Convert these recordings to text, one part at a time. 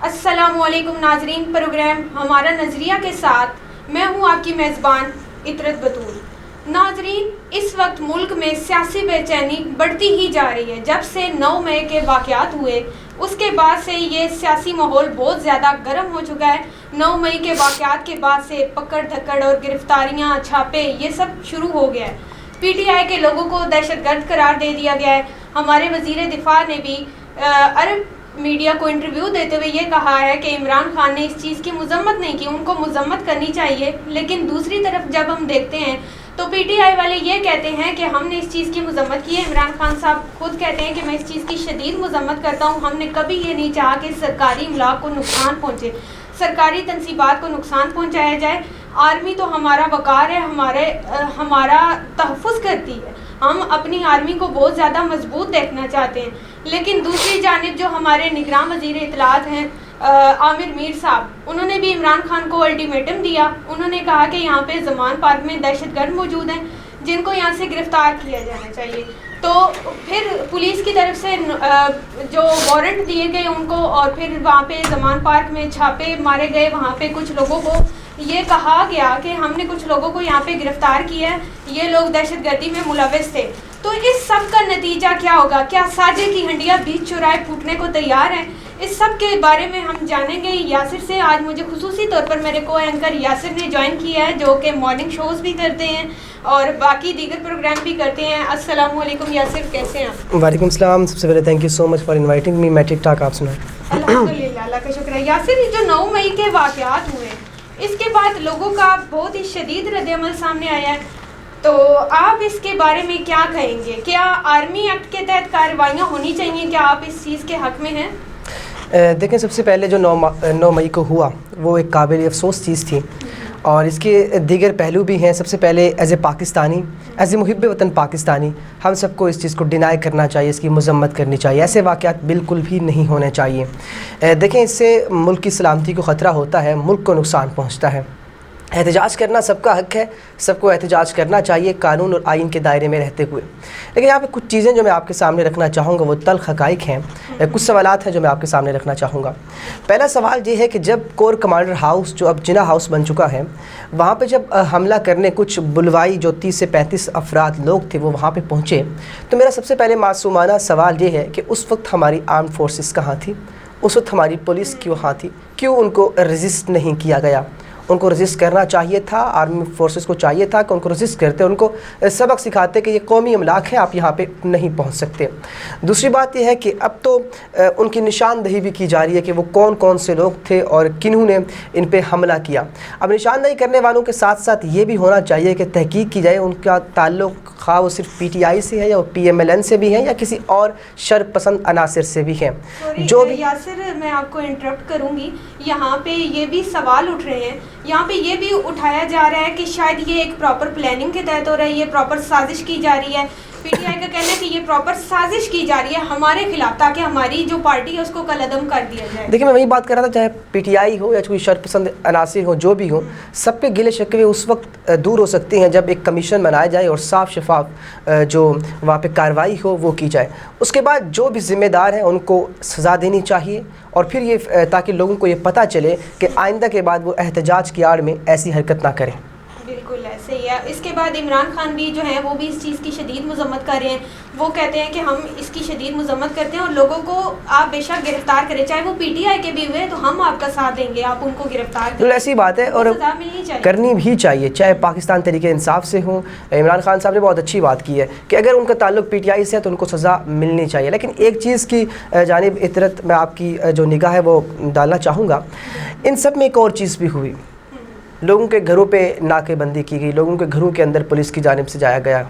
السلام علیکم ناظرین، پروگرام ہمارا نظریہ کے ساتھ میں ہوں آپ کی میزبان عطرت بطول۔ ناظرین، اس وقت ملک میں سیاسی بے چینی بڑھتی ہی جا رہی ہے۔ جب سے 9 مئی کے واقعات ہوئے اس کے بعد سے یہ سیاسی ماحول بہت زیادہ گرم ہو چکا ہے۔ 9 مئی کے واقعات کے بعد سے پکڑ دھکڑ اور گرفتاریاں، چھاپے، یہ سب شروع ہو گیا ہے۔ پی ٹی آئی کے لوگوں کو دہشت گرد قرار دے دیا گیا ہے۔ ہمارے وزیر دفاع نے بھی عرب میڈیا کو انٹرویو دیتے ہوئے یہ کہا ہے کہ عمران خان نے اس چیز کی مذمت نہیں کی، ان کو مذمت کرنی چاہیے۔ لیکن دوسری طرف جب ہم دیکھتے ہیں تو پی ٹی آئی والے یہ کہتے ہیں کہ ہم نے اس چیز کی مذمت کی ہے۔ عمران خان صاحب خود کہتے ہیں کہ میں اس چیز کی شدید مذمت کرتا ہوں، ہم نے کبھی یہ نہیں چاہا کہ سرکاری املاک کو نقصان پہنچے، سرکاری تنصیبات کو نقصان پہنچایا جائے۔ آرمی تو ہمارا وقار ہے، ہمارا تحفظ کرتی ہے، ہم اپنی آرمی کو بہت زیادہ مضبوط دیکھنا چاہتے ہیں۔ لیکن دوسری جانب جو ہمارے نگراں وزیر اطلاعات ہیں عامر میر صاحب، انہوں نے بھی عمران خان کو الٹیمیٹم دیا۔ انہوں نے کہا کہ یہاں پہ زمان پارک میں دہشت گرد موجود ہیں جن کو یہاں سے گرفتار کیا جانا چاہیے۔ تو پھر پولیس کی طرف سے جو وارنٹ دیے گئے ان کو، اور پھر وہاں پہ زمان پارک میں چھاپے مارے گئے، وہاں پہ کچھ لوگوں کو یہ کہا گیا کہ ہم نے کچھ لوگوں کو یہاں پہ گرفتار کیا ہے، یہ لوگ دہشت گردی میں ملوث تھے۔ تو اس سب کا نتیجہ کیا ہوگا؟ کیا ساجے کی ہنڈیاں بیچ چرائے پھوٹنے کو تیار ہیں؟ اس سب کے بارے میں ہم جانیں گے یاسر سے۔ آج مجھے خصوصی طور پر میرے کو اینکر یاسر نے جوائن کیا ہے، جو کہ مارننگ شوز بھی کرتے ہیں اور باقی دیگر پروگرام بھی کرتے ہیں۔ السلام علیکم یاسر، کیسے ہیں آپ؟ وعلیکم السلام، سب سے پہلے thank you so much for inviting me. میں ٹھیک ٹھاک، آپ سنائیں؟ الحمدللہ، اللہ کا شکر ہے۔ یاسر، جو 9 مئی کے واقعات ہوئے اس کے بعد لوگوں کا بہت ہی شدید رد عمل سامنے آیا ہے، تو آپ اس کے بارے میں کیا کہیں گے؟ کیا آرمی ایکٹ کے تحت کارروائیاں ہونی چاہیے؟ کیا آپ اس چیز کے حق میں ہیں؟ دیکھیں، سب سے پہلے جو 9 مئی کو ہوا وہ ایک قابل افسوس چیز تھی، اور اس کے دیگر پہلو بھی ہیں۔ سب سے پہلے as a Pakistani, as a محب وطن پاکستانی، ہم سب کو اس چیز کو ڈینائی کرنا چاہیے، اس کی مذمت کرنی چاہیے۔ ایسے واقعات بالکل بھی نہیں ہونے چاہیے۔ دیکھیں، اس سے ملک کی سلامتی کو خطرہ ہوتا ہے، ملک کو نقصان پہنچتا ہے۔ احتجاج کرنا سب کا حق ہے، سب کو احتجاج کرنا چاہیے قانون اور آئین کے دائرے میں رہتے ہوئے۔ لیکن یہاں پہ کچھ چیزیں جو میں آپ کے سامنے رکھنا چاہوں گا وہ تلخ حقائق ہیں، کچھ سوالات ہیں جو میں آپ کے سامنے رکھنا چاہوں گا۔ پہلا سوال یہ ہے کہ جب کور کمانڈر ہاؤس، جو اب جناح ہاؤس بن چکا ہے، وہاں پہ جب حملہ کرنے کچھ بلوائی جو 30 سے 35 افراد لوگ تھے وہ وہاں پہ پہنچے، تو میرا سب سے پہلے معصومانہ سوال یہ ہے کہ اس وقت ہماری آرم فورسز کہاں تھی؟ اس وقت ہماری پولیس کیوں وہاں تھی؟ کیوں ان کو رزسٹ نہیں کیا گیا؟ ان کو رزسٹ کرنا چاہیے تھا، آرمی فورسز کو چاہیے تھا کہ ان کو رزسٹ کرتے، ان کو سبق سکھاتے کہ یہ قومی املاک ہے، آپ یہاں پہ نہیں پہنچ سکتے۔ دوسری بات یہ ہے کہ اب تو ان کی نشاندہی بھی کی جا رہی ہے کہ وہ کون کون سے لوگ تھے اور کنہوں نے ان پہ حملہ کیا۔ اب نشاندہی کرنے والوں کے ساتھ ساتھ یہ بھی ہونا چاہیے کہ تحقیق کی جائے ان کا تعلق خواہ وہ صرف پی ٹی آئی سے ہے یا پی ایم ایل این سے بھی ہیں یا کسی اور شر پسند عناصر سے بھی ہیں۔ جو بھی یاسر، میں آپ کو انٹرپٹ کروں گی، یہاں پہ یہ بھی سوال اٹھ رہے ہیں، یہاں پہ یہ بھی اٹھایا جا رہا ہے کہ شاید یہ ایک پراپر پلاننگ کے تحت ہو رہا ہے، یہ پراپر سازش کی جا رہی ہے۔ پی ٹی آئی کا کہنا ہے کہ یہ پراپر سازش کی جا رہی ہے ہمارے خلاف، تاکہ ہماری جو پارٹی ہے اس کو کل عدم کر دیا جائے۔ دیکھیں، میں وہی بات کر رہا تھا، چاہے پی ٹی آئی ہو یا کوئی شر پسند عناصر ہو، جو بھی ہو، سب پہ گلے شکوے اس وقت دور ہو سکتے ہیں جب ایک کمیشن بنایا جائے اور صاف شفاف جو وہاں پہ کارروائی ہو وہ کی جائے۔ اس کے بعد جو بھی ذمہ دار ہیں ان کو سزا دینی چاہیے، اور پھر یہ تاکہ لوگوں کو یہ پتہ چلے کہ آئندہ کے بعد وہ احتجاج کی آڑ میں ایسی حرکت نہ کریں۔ بالکل ایسے ہی ہے۔ اس کے بعد عمران خان بھی جو ہیں وہ بھی اس چیز کی شدید مذمت کر رہے ہیں۔ وہ کہتے ہیں کہ ہم اس کی شدید مذمت کرتے ہیں اور لوگوں کو آپ بے شک گرفتار کریں، چاہے وہ پی ٹی آئی کے بھی ہوئے تو ہم آپ کا ساتھ دیں گے، آپ ان کو گرفتار کریں۔ ایسی بات ہے، اور سزا ملنی چاہیے، کرنی بھی چاہیے، چاہے پاکستان تحریک انصاف سے ہوں۔ عمران خان صاحب نے بہت اچھی بات کی ہے کہ اگر ان کا تعلق پی ٹی آئی سے ہے تو ان کو سزا ملنی چاہیے۔ لیکن ایک چیز کی جانب عطرت میں آپ کی جو نگاہ ہے وہ ڈالنا چاہوں گا، ان سب میں ایک اور چیز بھی ہوئی۔ لوگوں کے گھروں پہ ناکے بندی کی گئی، لوگوں کے گھروں کے اندر پولیس کی جانب سے جایا گیا،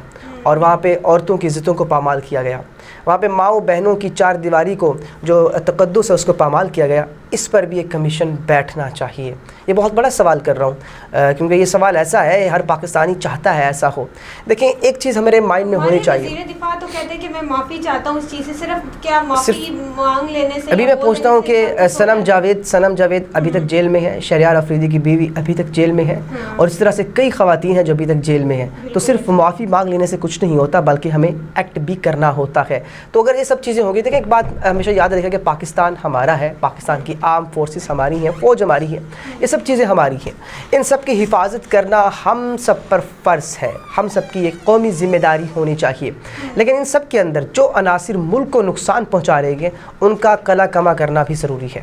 اور وہاں پہ عورتوں کی عزتوں کو پامال کیا گیا، وہاں پہ ماؤں بہنوں کی 4 دیواری کو جو تقدس ہے اس کو پامال کیا گیا۔ اس پر بھی ایک کمیشن بیٹھنا چاہیے۔ یہ بہت بڑا سوال کر رہا ہوں کیونکہ یہ سوال ایسا ہے، ہر پاکستانی چاہتا ہے ایسا ہو۔ دیکھیں، ایک چیز ہمارے مائنڈ میں ہونی چاہیے۔ وزیر دفاع تو کہتے ہیں کہ میں معافی چاہتا ہوں اس چیز سے، صرف کیا معافی مانگ لینے سے؟ ابھی میں پوچھتا ہوں کہ سنم جاوید ابھی تک جیل میں ہے، شہریار افریدی کی بیوی ابھی تک جیل میں ہے، اور اس طرح سے کئی خواتین ہیں جو ابھی تک جیل میں ہیں۔ تو صرف معافی مانگ لینے سے کچھ نہیں ہوتا، بلکہ ہمیں ایکٹ بھی کرنا ہوتا ہے۔ ہے. تو اگر یہ سب چیزیں ہوں گی، دیکھیں ایک بات ہمیشہ یاد رکھیں کہ پاکستان ہمارا ہے، پاکستان کی آرم فورسز ہماری ہیں، فوج ہماری ہے، یہ سب چیزیں ہماری ہیں. ان سب کی حفاظت کرنا ہم سب پر فرض ہے، ہم سب کی ایک قومی ذمہ داری ہونی چاہیے. لیکن ان سب کے اندر جو عناصر ملک کو نقصان پہنچا رہے ہیں ان کا کلا کما کرنا بھی ضروری ہے.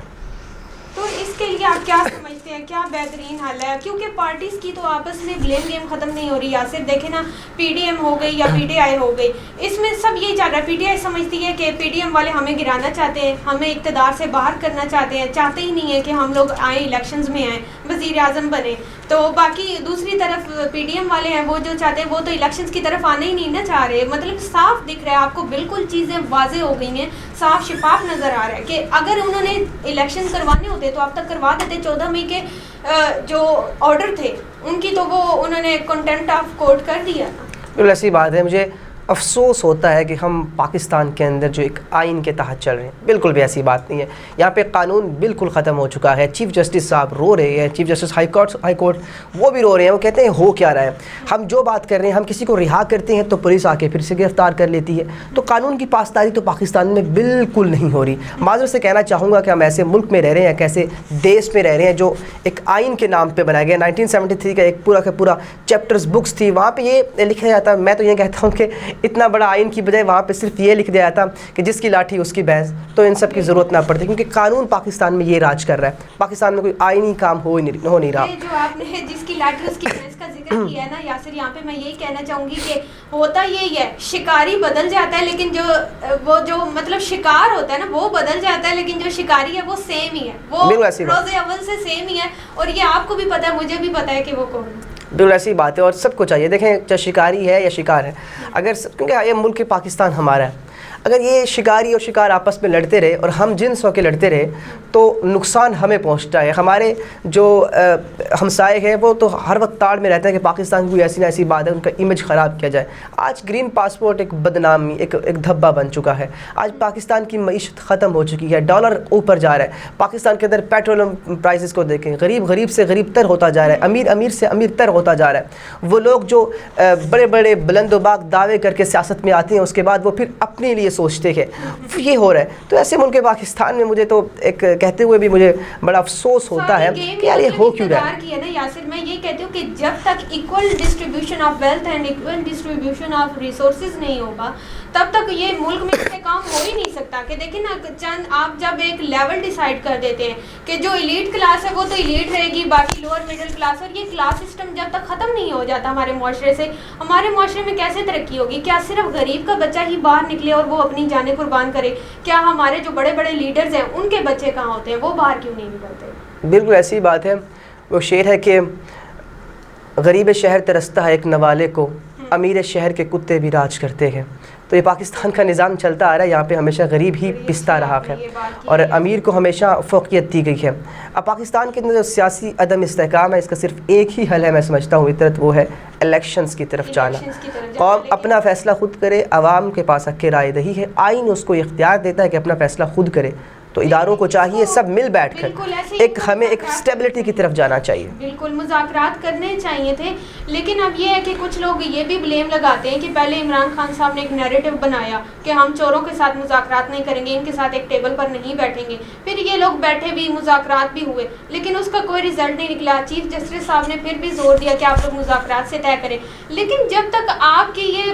تو اس کے لیے آپ کیا سمجھتے ہیں، کیا بہترین حل ہے؟ کیونکہ پارٹیز کی تو آپس میں بلیم گیم ختم نہیں ہو رہی. یاسر دیکھیں نا، پی ڈی ایم ہو گئی یا پی ٹی آئی ہو گئی، اس میں سب یہی چل رہا ہے. پی ٹی آئی سمجھتی ہے کہ پی ڈی ایم والے ہمیں گرانا چاہتے ہیں، ہمیں اقتدار سے باہر کرنا چاہتے ہیں، چاہتے ہی نہیں ہے کہ ہم لوگ آئیں الیکشنز میں آئیں، وزیر اعظم بنے. تو باقی دوسری طرف پی ڈی ایم والے ہیں، وہ جو چاہتے ہیں وہ تو الیکشنز کی طرف آنا ہی نہیں نہ چاہ رہے. مطلب صاف دکھ رہا ہے آپ کو، بالکل چیزیں واضح ہو گئی ہیں، صاف شفاف نظر آ رہا ہے کہ اگر انہوں نے الیکشن کروانے ہوتے تو اب تک کروا دیتے. 14 مئی کے جو آرڈر تھے ان کی تو وہ انہوں نے کنٹمپٹ آف کورٹ کر دیا. بالکل ایسی بات ہے. مجھے افسوس ہوتا ہے کہ ہم پاکستان کے اندر جو ایک آئین کے تحت چل رہے ہیں، بالکل بھی ایسی بات نہیں ہے. یہاں پہ قانون بالکل ختم ہو چکا ہے. چیف جسٹس صاحب رو رہے ہیں، چیف جسٹس ہائی کورٹ وہ بھی رو رہے ہیں. وہ کہتے ہیں ہو کیا رہا ہے، ہم جو بات کر رہے ہیں، ہم کسی کو رہا کرتے ہیں تو پولیس آ کے پھر سے گرفتار کر لیتی ہے. تو قانون کی پاسداری تو پاکستان میں بالکل نہیں ہو رہی. معذرت سے کہنا چاہوں گا کہ ہم ایسے ملک میں رہ رہے ہیں، ایک ایسے دیش میں رہ رہے ہیں جو ایک آئین کے نام پہ بنایا گیا. 1973 کا ایک پورا کا پورا چیپٹرز بکس تھی، وہاں پہ یہ لکھا جاتا. میں تو یہ کہتا ہوں کہ اتنا بڑا آئین کی بجائے وہاں پہ صرف یہ لکھ دیا تھا کہ جس کی لاٹھی اس کی بھینس. تو ان سب کی ضرورت نہ پڑتی، کیونکہ قانون پاکستان میں یہ راج کر رہا ہے. پاکستان میں کوئی آئینی کام ہو نہیں رہا. جو آپ نے جس کی لاٹھی اس کی بھینس کا ذکر کیا ہے نا یاسر، یہاں پہ میں یہی کہنا چاہوں گی کہ ہوتا یہی ہے، شکاری بدل جاتا ہے لیکن جو مطلب شکار ہوتا ہے نا وہ بدل جاتا ہے، لیکن جو شکاری ہے وہ سیم ہی ہے، وہ روز اول سے سیم ہی ہے. اور یہ آپ کو بھی پتا ہے، مجھے بھی پتا ہے کہ وہ کون ہے. بالکل ایسی بات ہے اور سب کو چاہیے. دیکھیں چاہے شکاری ہے یا شکار ہے، اگر کیونکہ یہ ملک پاکستان ہمارا ہے، اگر یہ شکاری اور شکار آپس میں لڑتے رہے اور ہم جنس ہو کے لڑتے رہے تو نقصان ہمیں پہنچتا ہے. ہمارے جو ہمسائے ہیں وہ تو ہر وقت تاڑ میں رہتے ہیں کہ پاکستان کی کوئی ایسی نہ ایسی بات ہے، ان کا امیج خراب کیا جائے. آج گرین پاسپورٹ ایک بدنامی، ایک دھبا بن چکا ہے. آج پاکستان کی معیشت ختم ہو چکی ہے، ڈالر اوپر جا رہا ہے. پاکستان کے اندر پیٹرولم پرائسز کو دیکھیں، غریب سے غریب تر ہوتا جا رہا ہے، امیر سے امیر تر ہوتا جا رہا ہے. وہ لوگ جو بڑے بڑے بلند و باغ دعوے کر کے سیاست میں آتے ہیں، اس کے بعد وہ پھر اپنے لیے سوچتے ہیں. یہ ہو رہا ہے. تو ایسے ملک پاکستان میں مجھے تو ایک کہتے ہوئے بھی مجھے بڑا افسوس ہوتا ہے کہ یار یہ ہو کیوں رہا ہے. یاسر میں یہ کہتی ہوں کہ جب تک equal distribution of wealth and equal distribution of resources نہیں ہوگا تب تک یہ ملک میں سے کام ہو ہی نہیں سکتا. کہ دیکھیں نا، چند آپ جب ایک لیول ڈیسائیڈ کر دیتے ہیں کہ جو ایلیٹ کلاس ہے وہ تو ایلیٹ رہے گی، باقی لوور مڈل کلاس، اور یہ کلاس سسٹم جب تک ختم نہیں ہو جاتا ہمارے معاشرے سے، ہمارے معاشرے میں کیسے ترقی ہوگی؟ کیا صرف غریب کا بچہ ہی باہر نکلے اور وہ اپنی جانیں قربان کرے؟ کیا ہمارے جو بڑے بڑے لیڈرز ہیں ان کے بچے کہاں ہوتے ہیں؟ وہ باہر کیوں نہیں نکلتے؟ بالکل ایسی بات ہے. وہ شعر ہے کہ غریب شہر ترستا ہے ایک نوالے کو، امیر شہر کے کتے بھی راج کرتے ہیں. تو یہ پاکستان کا نظام چلتا آ رہا ہے، یہاں پہ ہمیشہ غریب ہی پستا رہا ہے اور امیر کو ہمیشہ فوقیت دی گئی ہے. اب پاکستان کے اندر جو سیاسی عدم استحکام ہے، اس کا صرف ایک ہی حل ہے میں سمجھتا ہوں اطرت، وہ ہے الیکشنز کی طرف جانا. قوم اپنا فیصلہ خود کرے، عوام کے پاس حق رائے دہی ہے، آئین اس کو اختیار دیتا ہے کہ اپنا فیصلہ خود کرے. تو اداروں کو چاہیے سب مل بیٹھ کر ہمیں ایک اسٹیبلٹی کی طرف جانا چاہیے. بالکل مذاکرات کرنے چاہیے تھے. لیکن اب یہ ہے کہ کچھ لوگ یہ بھی بلیم لگاتے ہیں کہ پہلے عمران خان صاحب نے ایک نیریٹو بنایا کہ ہم چوروں کے ساتھ مذاکرات نہیں کریں گے، ان کے ساتھ ایک ٹیبل پر نہیں بیٹھیں گے. پھر یہ لوگ بیٹھے بھی، مذاکرات بھی ہوئے، لیکن اس کا کوئی رزلٹ نہیں نکلا. چیف جسٹس صاحب نے پھر بھی زور دیا کہ آپ لوگ مذاکرات سے طے کریں. لیکن جب تک آپ کی یہ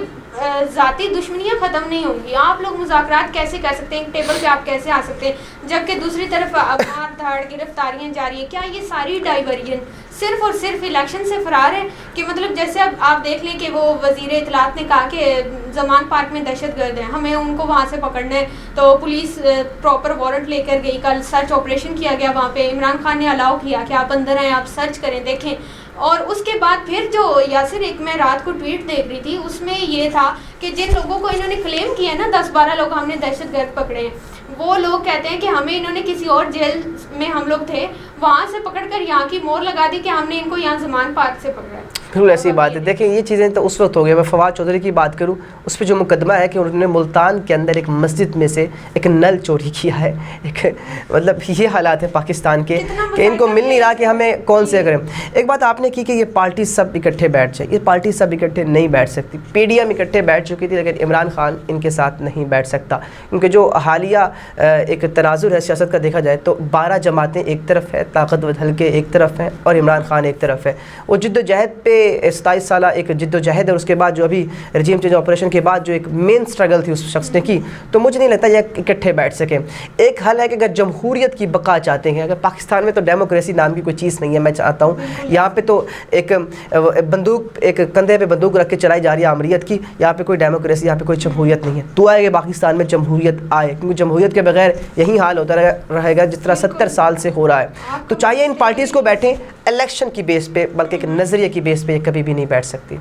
ذاتی دشمنیاں ختم نہیں ہوں گی، آپ لوگ مذاکرات کیسے کر سکتے ہیں؟ ایک ٹیبل پہ آپ کیسے آ سکتے ہیں جبکہ دوسری طرف مار دھاڑ گرفتاریاں جاری ہیں؟ کیا یہ ساری ڈائیورژن صرف اور صرف الیکشن سے فرار ہے؟ کہ مطلب جیسے اب آپ دیکھ لیں کہ وہ وزیر اطلاعات نے کہا کہ زمان پارک میں دہشت گرد ہیں، ہمیں ان کو وہاں سے پکڑنا ہے، تو پولیس پراپر وارنٹ لے کر گئی. کل سرچ آپریشن کیا گیا وہاں پہ، عمران خان نے الاؤ کیا کہ آپ اندر آئیں، آپ سرچ کریں، دیکھیں. اور اس کے بعد پھر جو یاسر ایک میں رات کو ٹویٹ دیکھ رہی تھی، اس میں یہ تھا کہ جن لوگوں کو انہوں نے کلیم کیا نا 10-12 لوگ ہم نے دہشت گرد پکڑے ہیں، وہ لوگ کہتے ہیں کہ ہمیں انہوں نے کسی اور جیل میں ہم لوگ تھے وہاں سے پکڑ کر یہاں کی مور لگا دی کہ ہم نے ان کو یہاں زمان پارک سے پکڑا ہے. بالکل ایسی بات ہے. دیکھیں یہ چیزیں تو اس وقت ہو گئی. میں فواد چودھری کی بات کروں، اس پہ جو مقدمہ ہے کہ انہوں نے ملتان کے اندر ایک مسجد میں سے ایک نل چوری کیا ہے. ایک مطلب یہ حالات ہیں پاکستان کے کہ ان کو مل نہیں رہا کہ ہمیں کون سے کریں. ایک بات آپ نے کی کہ یہ پارٹی سب اکٹھے بیٹھ جائے، یہ پارٹی سب اکٹھے نہیں بیٹھ سکتی. پی ڈی ایم اکٹھے بیٹھ چکی تھی، لیکن عمران خان ان کے ساتھ نہیں بیٹھ سکتا، کیونکہ جو حالیہ ایک تناظر ہے سیاست کا دیکھا جائے تو 12 جماعتیں ایک طرف ہے، طاقتور حلقے ایک طرف ہیں اور عمران خان ایک طرف ہے. وہ جد و جہد پہ 27 سالہ ایک جد و جہد ہے، اس کے بعد جو ابھی رجیم چینج آپریشن کے بعد جو ایک مین سٹرگل تھی اس شخص نے کی، تو مجھے نہیں لگتا یہ اکٹھے بیٹھ سکیں. ایک حل ہے کہ اگر جمہوریت کی بقا چاہتے ہیں، اگر پاکستان میں تو ڈیموکریسی نام کی کوئی چیز نہیں ہے، میں چاہتا ہوں یہاں پہ تو ایک بندوق، ایک کندھے پہ بندوق رکھ کے چلائی جا رہی ہے آمریت کی، یہاں پہ کوئی ڈیموکریسی، یہاں پہ کوئی جمہوریت نہیں ہے. تو آئے کہ پاکستان میں جمہوریت آئے، کیونکہ جمہوریت کے بغیر یہی حال ہوتا رہے گا جس طرح 70 سال سے ہو رہا ہے. تو چاہیے ان پارٹیز کو بیٹھیں الیکشن کی بیس پہ، بلکہ ایک نظریے کی بیس پہ یہ کبھی بھی نہیں بیٹھ سکتی.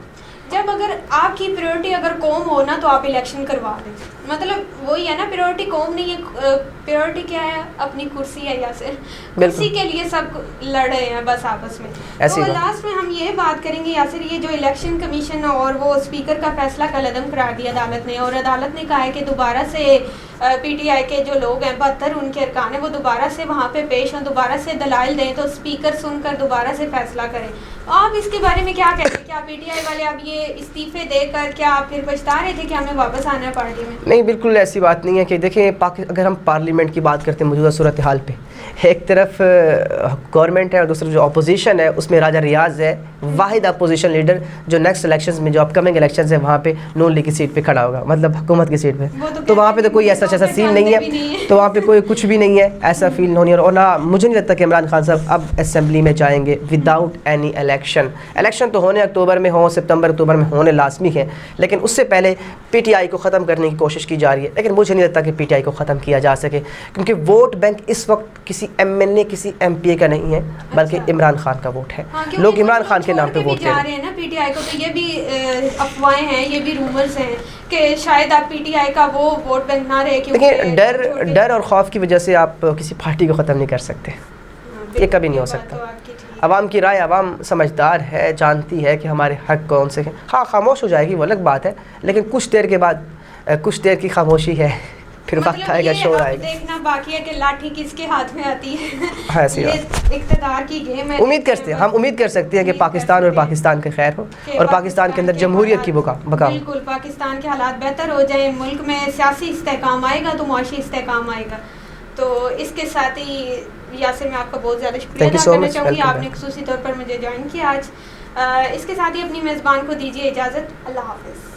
جب اگر آپ کی پریورٹی اگر قوم ہو نا تو آپ الیکشن کروا دیں، مطلب وہی ہے نا، پریورٹی قوم نہیں ہے، پریورٹی کیا ہے؟ اپنی کرسی ہے، یا صرف کرسی کے لیے سب لڑ رہے ہیں بس آپس میں. تو لاسٹ میں ہم یہ بات کریں گے یاسر، یہ جو الیکشن کمیشن اور وہ اسپیکر کا فیصلہ کالعدم قرار دیا عدالت نے، اور عدالت نے کہا ہے کہ دوبارہ سے پی ٹی آئی کے جو لوگ ہیں 72 ان کے ارکان ہیں وہ دوبارہ سے وہاں پہ پیش ہوں، دوبارہ سے دلائل دیں تو اسپیکر سن کر دوبارہ سے فیصلہ کریں. آپ اس کے بارے میں کیا کہتے ہیں؟ کیا پی ٹی آئی والے اب یہ استعفے دے کر کیا آپ پھر پچھتا رہے تھے کہ ہمیں واپس آنا ہے پارٹی میں؟ نہیں، بالکل ایسی بات نہیں ہے. کہ دیکھیں اگر ہم پارلیمنٹ کی بات کرتے ہیں موجودہ صورتحال پہ، ایک طرف گورنمنٹ ہے اور دوسری جو اپوزیشن ہے اس میں راجہ ریاض ہے، واحد اپوزیشن لیڈر جو نیکسٹ الیکشنز میں جو اپ کمنگ الیکشنز ہیں وہاں پہ نون لیگ کی سیٹ پہ کھڑا ہوگا، مطلب حکومت کی سیٹ پہ. تو وہاں پہ تو کوئی ایسا سین نہیں ہے، تو وہاں پہ کوئی کچھ بھی نہیں ہے، ایسا فیل نہیں. اور نہ مجھے نہیں لگتا کہ عمران خان صاحب اب اسمبلی میں جائیں گے وداؤٹ اینی الیکشن. الیکشن تو ہونے اکتوبر میں ہوں، ستمبر اکتوبر میں ہونے لازمی ہے، لیکن اس سے پہلے پی ٹی آئی کو ختم کرنے کی کوشش کی جا رہی ہے. لیکن مجھے نہیں لگتا کہ پی ٹی آئی کو ختم کیا جا سکے، کیونکہ ووٹ بینک اس وقت کسی ایم این اے، کسی ایم پی اے کا نہیں ہے، بلکہ عمران خان کا ووٹ ہے. لوگ عمران خان کے نام پہ ووٹ جا رہے ہیں نا پی ٹی آئی کو. تو یہ بھی افواہیں ہیں، یہ بھی رومرز ہیں کہ شاید آپ پی ٹی آئی کا وہ ووٹ بینک نہ رہے. کیونکہ ڈر اور خوف کی وجہ سے آپ کسی پارٹی کو ختم نہیں کر سکتے، یہ کبھی نہیں ہو سکتا. عوام کی رائے، عوام سمجھدار ہے، جانتی ہے کہ ہمارے حق کون سے ہیں. ہاں خاموش ہو جائے گی وہ الگ بات ہے، لیکن کچھ دیر کے بعد کچھ دیر کی خاموشی ہے، پھر وقت آئے گا، شور آئے گا. دیکھنا باقی ہے کہ لاٹھی کس کے ہاتھ میں آتی ہے. ہاں ایسی بات، اقتدار کی گیم ہے. ہم امید کر سکتے ہیں کہ پاکستان اور پاکستان کا خیر ہو اور پاکستان کے اندر جمہوریت کی بقا. بالکل، پاکستان کے حالات بہتر ہو جائیں، ملک میں سیاسی استحکام آئے گا تو معاشی استحکام آئے گا. تو اس کے ساتھ ہی یاسر میں آپ کا بہت زیادہ شکریہ ادا کرنا چاہوں گی، آپ نے خصوصی طور پر مجھے جوائن کیا آج. اس کے ساتھ ہی اپنی میزبان کو دیجیے اجازت. اللہ حافظ.